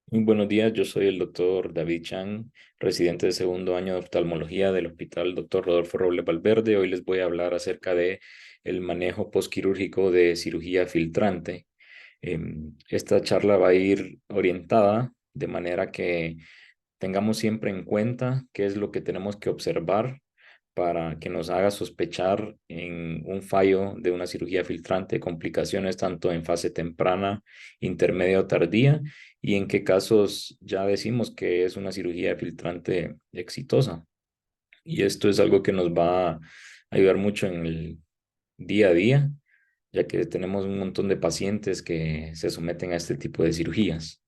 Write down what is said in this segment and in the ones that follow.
Muy buenos días, yo soy el doctor David Chan, residente de segundo año de oftalmología del Hospital Dr. Rodolfo Robles Valverde. Hoy les voy a hablar acerca de el manejo postquirúrgico de cirugía filtrante. Esta charla va a ir orientada de manera que tengamos siempre en cuenta qué es lo que tenemos que observar para que nos haga sospechar en un fallo de una cirugía filtrante, complicaciones tanto en fase temprana, intermedia o tardía, y en qué casos ya decimos que es una cirugía filtrante exitosa. Y esto es algo que nos va a ayudar mucho en el día a día, ya que tenemos un montón de pacientes que se someten a este tipo de cirugías.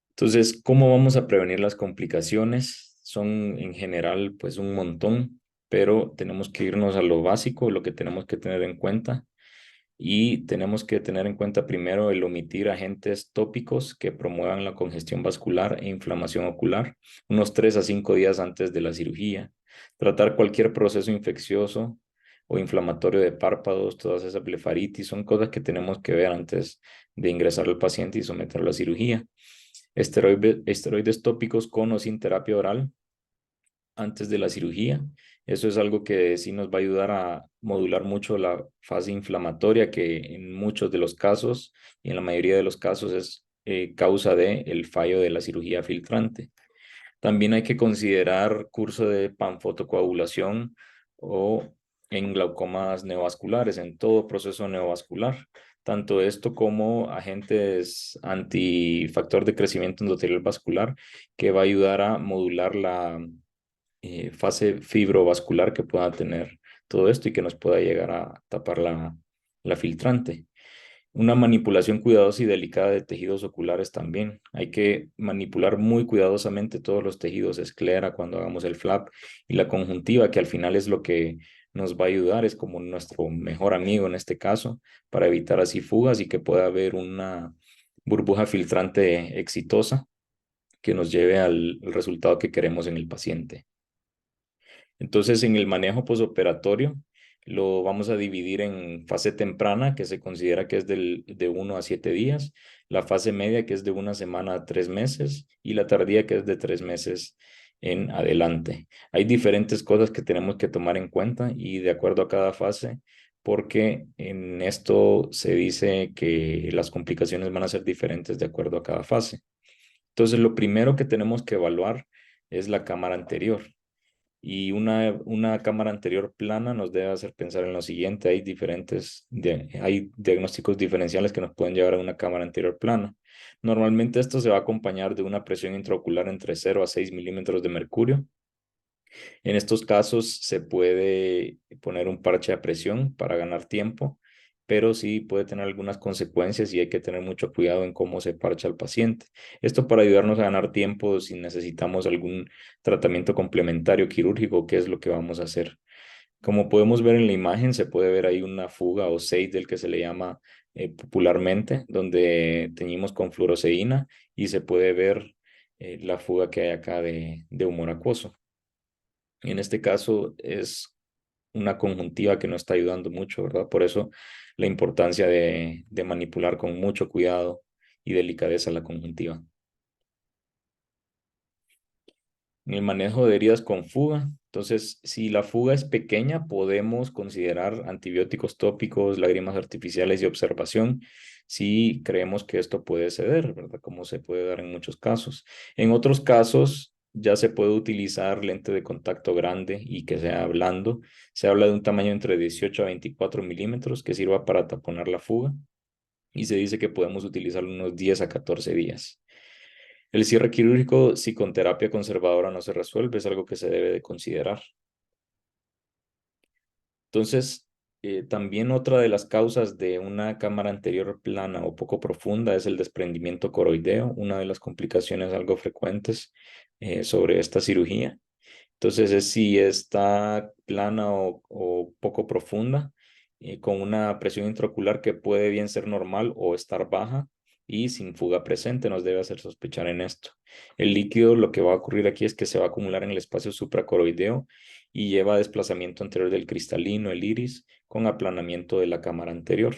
Entonces, ¿cómo vamos a prevenir las complicaciones? Son en general pues un montón, pero tenemos que irnos a lo básico, lo que tenemos que tener en cuenta. Y tenemos que tener en cuenta primero el omitir agentes tópicos que promuevan la congestión vascular e inflamación ocular unos 3 a 5 días antes de la cirugía. Tratar cualquier proceso infeccioso o inflamatorio de párpados, todas esas blefaritis, son cosas que tenemos que ver antes de ingresar al paciente y someterlo a la cirugía. Esteroides tópicos con o sin terapia oral antes de la cirugía. Eso es algo que sí nos va a ayudar a modular mucho la fase inflamatoria, que en muchos de los casos y en la mayoría de los casos es causa de el fallo de la cirugía filtrante. También hay que considerar curso de panfotocoagulación o en glaucomas neovasculares, en todo proceso neovascular. Tanto esto como agentes antifactor de crecimiento endotelial vascular, que va a ayudar a modular la fase fibrovascular que pueda tener todo esto y que nos pueda llegar a tapar la filtrante. Una manipulación cuidadosa y delicada de tejidos oculares también. Hay que manipular muy cuidadosamente todos los tejidos, esclera cuando hagamos el flap y la conjuntiva, que al final es lo que nos va a ayudar, es como nuestro mejor amigo en este caso, para evitar así fugas y que pueda haber una burbuja filtrante exitosa que nos lleve al resultado que queremos en el paciente. Entonces, en el manejo posoperatorio, lo vamos a dividir en fase temprana, que se considera que es de 1 a 7 días, la fase media, que es de 1 semana a 3 meses, y la tardía, que es de 3 meses en adelante. Hay diferentes cosas que tenemos que tomar en cuenta y de acuerdo a cada fase, porque en esto se dice que las complicaciones van a ser diferentes de acuerdo a cada fase. Entonces, lo primero que tenemos que evaluar es la cámara anterior. Y una cámara anterior plana nos debe hacer pensar en lo siguiente. Hay diagnósticos diferenciales que nos pueden llevar a una cámara anterior plana. Normalmente esto se va a acompañar de una presión intraocular entre 0 a 6 milímetros de mercurio. En estos casos se puede poner un parche a presión para ganar tiempo, pero sí puede tener algunas consecuencias y hay que tener mucho cuidado en cómo se parcha al paciente. Esto para ayudarnos a ganar tiempo si necesitamos algún tratamiento complementario quirúrgico, ¿qué es lo que vamos a hacer? Como podemos ver en la imagen, se puede ver ahí una fuga o del que se le llama popularmente, donde teñimos con fluoroceína y se puede ver la fuga que hay acá de humor acuoso. En este caso es una conjuntiva que no está ayudando mucho, ¿verdad? Por eso la importancia de manipular con mucho cuidado y delicadeza la conjuntiva. En el manejo de heridas con fuga, entonces, si la fuga es pequeña, podemos considerar antibióticos tópicos, lágrimas artificiales y observación si creemos que esto puede ceder, ¿verdad? Como se puede dar en muchos casos. En otros casos, ya se puede utilizar lente de contacto grande y que sea blando. Se habla de un tamaño entre 18 a 24 milímetros que sirva para taponar la fuga y se dice que podemos utilizarlo unos 10 a 14 días. El cierre quirúrgico, si con terapia conservadora no se resuelve, es algo que se debe de considerar. Entonces, también otra de las causas de una cámara anterior plana o poco profunda es el desprendimiento coroideo, una de las complicaciones algo frecuentes sobre esta cirugía. Entonces, es si está plana o poco profunda, con una presión intraocular que puede bien ser normal o estar baja y sin fuga presente, nos debe hacer sospechar en esto. El líquido, lo que va a ocurrir aquí es que se va a acumular en el espacio supracoroideo y lleva a desplazamiento anterior del cristalino, el iris, con aplanamiento de la cámara anterior.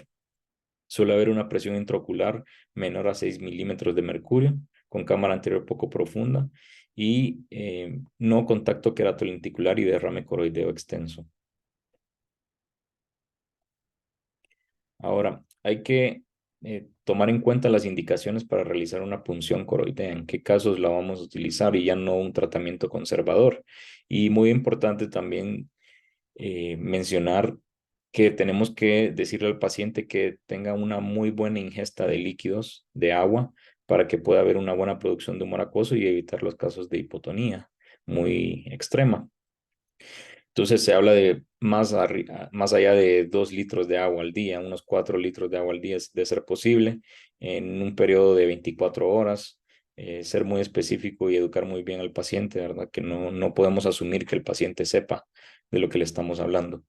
Suele haber una presión intraocular menor a 6 milímetros de mercurio, con cámara anterior poco profunda y no contacto queratolenticular y derrame coroideo extenso. Ahora, hay que tomar en cuenta las indicaciones para realizar una punción coroidea, en qué casos la vamos a utilizar y ya no un tratamiento conservador. Y muy importante también mencionar que tenemos que decirle al paciente que tenga una muy buena ingesta de líquidos, de agua, para que pueda haber una buena producción de humor acuoso y evitar los casos de hipotonía muy extrema. Entonces se habla de más allá de 2 litros de agua al día, unos 4 litros de agua al día de ser posible, en un periodo de 24 horas, ser muy específico y educar muy bien al paciente, ¿verdad? Que no podemos asumir que el paciente sepa de lo que le estamos hablando.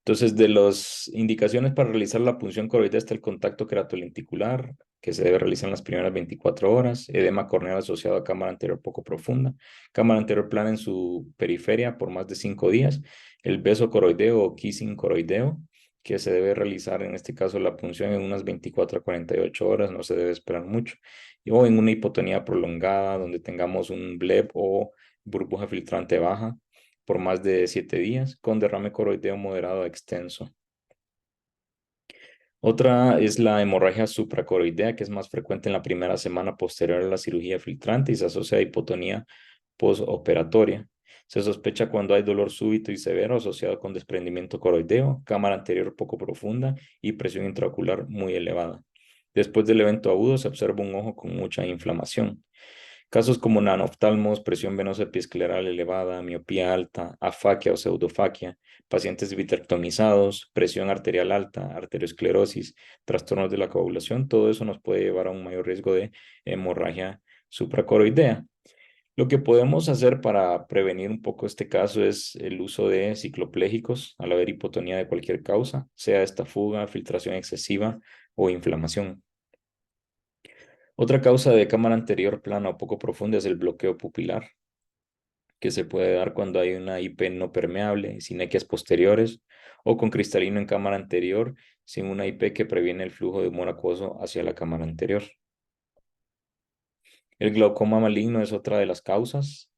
Entonces, de las indicaciones para realizar la punción coroidea está el contacto queratolenticular, que se debe realizar en las primeras 24 horas, edema corneal asociado a cámara anterior poco profunda, cámara anterior plana en su periferia por más de 5 días, el beso coroideo o kissing coroideo, que se debe realizar en este caso la punción en unas 24 a 48 horas, no se debe esperar mucho, o en una hipotonía prolongada donde tengamos un bleb o burbuja filtrante baja por más de 7 días con derrame coroideo moderado extenso. Otra es la hemorragia supracoroidea, que es más frecuente en la primera semana posterior a la cirugía filtrante y se asocia a hipotonía postoperatoria. Se sospecha cuando hay dolor súbito y severo asociado con desprendimiento coroideo, cámara anterior poco profunda y presión intraocular muy elevada. Después del evento agudo se observa un ojo con mucha inflamación. Casos como nanoftalmos, presión venosa epiescleral elevada, miopía alta, afaquia o pseudofaquia, pacientes vitrectomizados, presión arterial alta, arteriosclerosis, trastornos de la coagulación, todo eso nos puede llevar a un mayor riesgo de hemorragia supracoroidea. Lo que podemos hacer para prevenir un poco este caso es el uso de cicloplégicos al haber hipotonía de cualquier causa, sea esta fuga, filtración excesiva o inflamación. Otra causa de cámara anterior plana o poco profunda es el bloqueo pupilar, que se puede dar cuando hay una IP no permeable, sinequias posteriores o con cristalino en cámara anterior, sin una IP que previene el flujo de humor acuoso hacia la cámara anterior. El glaucoma maligno es otra de las causas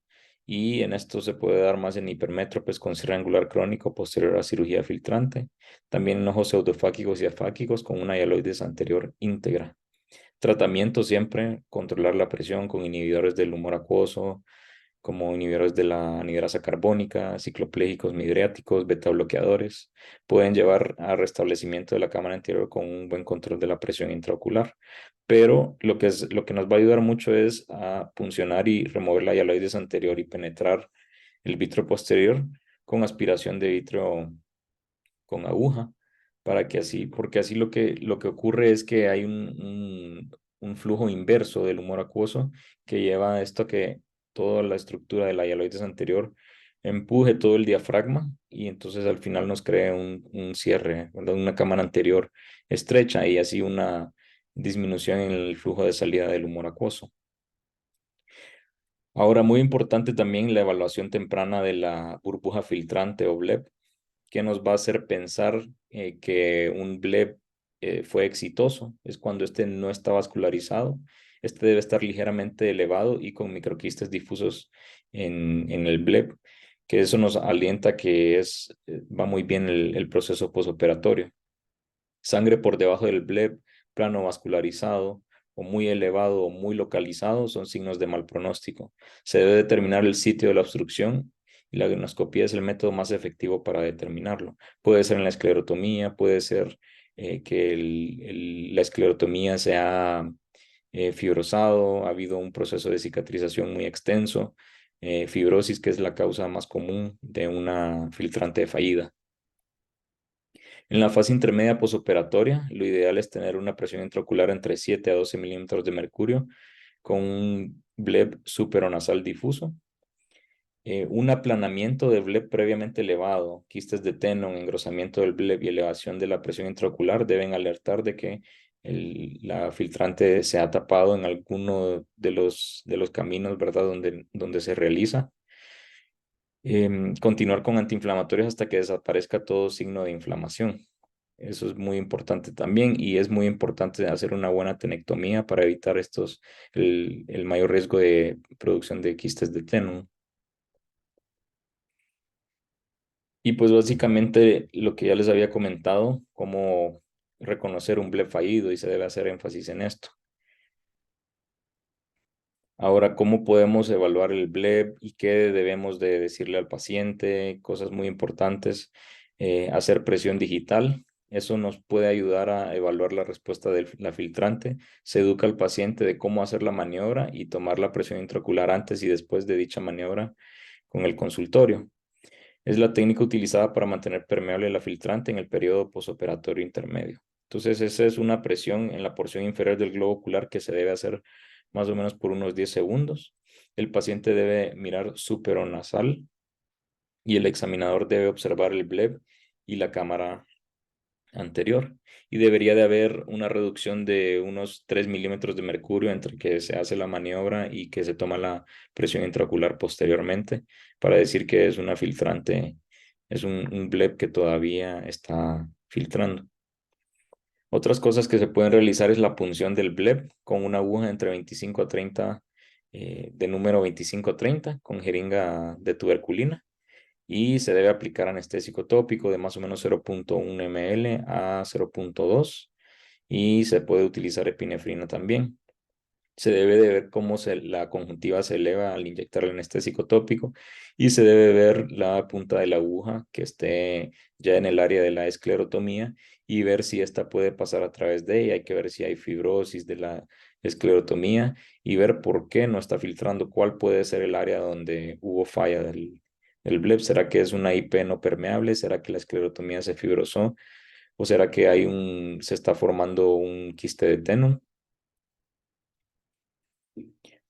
y en esto se puede dar más en hipermétropes con cierre angular crónico posterior a cirugía filtrante, también en ojos pseudofáquicos y afáquicos con una hialoides anterior íntegra. Tratamiento siempre, controlar la presión con inhibidores del humor acuoso, como inhibidores de la anhidrasa carbónica, cicloplégicos midriáticos, beta bloqueadores, pueden llevar a restablecimiento de la cámara anterior con un buen control de la presión intraocular. Pero lo que nos va a ayudar mucho es a puncionar y remover la hialoides anterior y penetrar el vitro posterior con aspiración de vitro con aguja, para que así, porque así lo que ocurre es que hay un flujo inverso del humor acuoso que lleva a esto que toda la estructura de la hialoides anterior empuje todo el diafragma y entonces al final nos crea un cierre, ¿verdad? Una cámara anterior estrecha y así una disminución en el flujo de salida del humor acuoso. Ahora, muy importante también la evaluación temprana de la burbuja filtrante o bleb, que nos va a hacer pensar que un bleb fue exitoso. Es cuando este no está vascularizado. Este debe estar ligeramente elevado y con microquistes difusos en el bleb, que eso nos alienta que va muy bien el proceso posoperatorio. Sangre por debajo del bleb, plano vascularizado o muy elevado o muy localizado son signos de mal pronóstico. Se debe determinar el sitio de la obstrucción y la gnoscopía es el método más efectivo para determinarlo. Puede ser en la esclerotomía, puede ser que la esclerotomía se ha fibrosado, ha habido un proceso de cicatrización muy extenso, fibrosis, que es la causa más común de una filtrante fallida. En la fase intermedia posoperatoria, lo ideal es tener una presión intraocular entre 7 a 12 milímetros de mercurio con un bleb superonasal difuso, un aplanamiento del bleb previamente elevado, quistes de Tenon, engrosamiento del bleb y elevación de la presión intraocular deben alertar de que la filtrante se ha tapado en alguno de los caminos, ¿verdad? Donde se realiza. Continuar con antiinflamatorios hasta que desaparezca todo signo de inflamación. Eso es muy importante también y es muy importante hacer una buena tenectomía para evitar el mayor riesgo de producción de quistes de Tenon. Y pues básicamente lo que ya les había comentado, cómo reconocer un bleb fallido y se debe hacer énfasis en esto. Ahora, ¿cómo podemos evaluar el bleb y qué debemos de decirle al paciente? Cosas muy importantes. Hacer presión digital. Eso nos puede ayudar a evaluar la respuesta de la filtrante. Se educa al paciente de cómo hacer la maniobra y tomar la presión intraocular antes y después de dicha maniobra con el consultorio. Es la técnica utilizada para mantener permeable la filtrante en el periodo posoperatorio intermedio. Entonces, esa es una presión en la porción inferior del globo ocular que se debe hacer más o menos por unos 10 segundos. El paciente debe mirar superonasal y el examinador debe observar el bleb y la cámara anterior. Y debería de haber una reducción de unos 3 milímetros de mercurio entre que se hace la maniobra y que se toma la presión intraocular posteriormente para decir que es una filtrante, es un bleb que todavía está filtrando. Otras cosas que se pueden realizar es la punción del bleb con una aguja entre 25 a 30, de número 25 a 30 con jeringa de tuberculina y se debe aplicar anestésico tópico de más o menos 0.1 ml a 0.2 y se puede utilizar epinefrina también. Se debe de ver cómo la conjuntiva se eleva al inyectar el anestésico tópico y se debe ver la punta de la aguja que esté ya en el área de la esclerotomía y ver si esta puede pasar a través de ella. Hay que ver si hay fibrosis de la esclerotomía y ver por qué no está filtrando, cuál puede ser el área donde hubo falla del bleb. ¿Será que es una IP no permeable? ¿Será que la esclerotomía se fibrosó? ¿O será que se está formando un quiste de Tenon?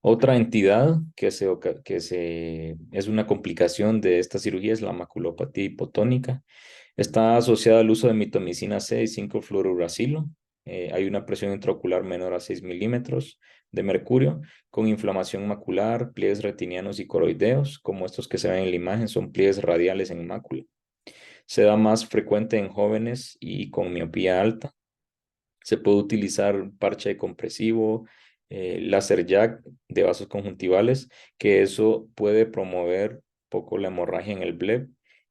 Otra entidad es una complicación de esta cirugía es la maculopatía hipotónica. Está asociada al uso de mitomicina C y 5-fluorouracilo. Hay una presión intraocular menor a 6 milímetros de mercurio, con inflamación macular, pliegues retinianos y coroideos, como estos que se ven en la imagen, son pliegues radiales en mácula. Se da más frecuente en jóvenes y con miopía alta. Se puede utilizar parche compresivo, láser jack de vasos conjuntivales, que eso puede promover poco la hemorragia en el bleb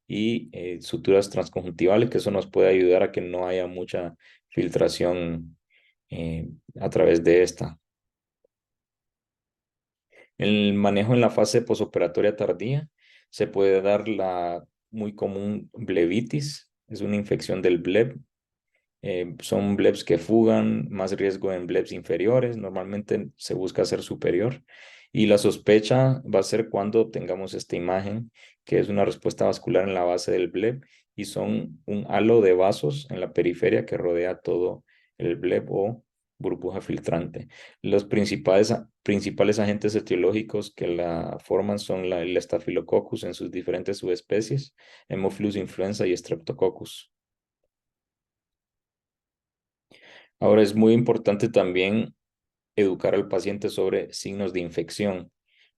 y suturas transconjuntivales, que eso nos puede ayudar a que no haya mucha filtración a través de esta. El manejo en la fase posoperatoria tardía se puede dar la muy común blebitis, es una infección del bleb. Son blebs que fugan, más riesgo en blebs inferiores, normalmente se busca hacer superior. Y la sospecha va a ser cuando tengamos esta imagen, que es una respuesta vascular en la base del bleb y son un halo de vasos en la periferia que rodea todo el bleb o burbuja filtrante. Los principales agentes etiológicos que la forman son el Staphylococcus en sus diferentes subespecies, Haemophilus influenza y Streptococcus. Ahora es muy importante también educar al paciente sobre signos de infección,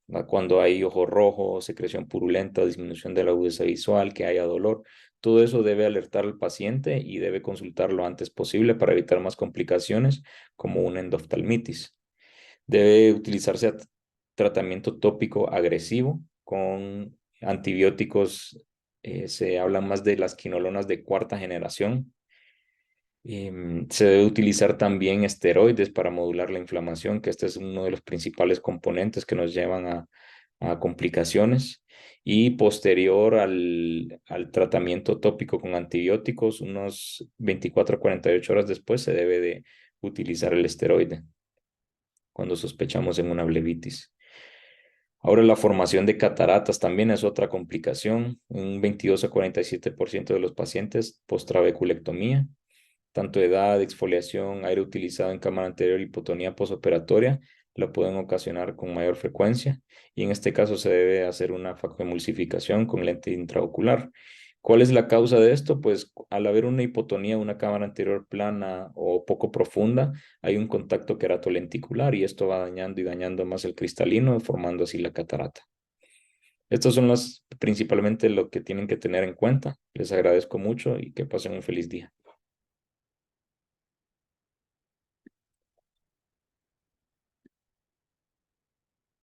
¿verdad? Cuando hay ojo rojo, secreción purulenta, disminución de la agudeza visual, que haya dolor, todo eso debe alertar al paciente y debe consultar lo antes posible para evitar más complicaciones como una endoftalmitis. Debe utilizarse tratamiento tópico agresivo con antibióticos. Se habla más de las quinolonas de cuarta generación. Se debe utilizar también esteroides para modular la inflamación, que este es uno de los principales componentes que nos llevan a complicaciones. Y posterior al tratamiento tópico con antibióticos, unos 24 a 48 horas después se debe de utilizar el esteroide cuando sospechamos en una blebitis. Ahora la formación de cataratas también es otra complicación. Un 22 a 47% de los pacientes post-trabeculectomía, tanto edad, exfoliación, aire utilizado en cámara anterior y hipotonía posoperatoria, lo pueden ocasionar con mayor frecuencia y en este caso se debe hacer una facoemulsificación con lente intraocular. ¿Cuál es la causa de esto? Pues al haber una hipotonía, una cámara anterior plana o poco profunda, hay un contacto queratolenticular y esto va dañando y dañando más el cristalino, formando así la catarata. Estos son principalmente lo que tienen que tener en cuenta. Les agradezco mucho y que pasen un feliz día.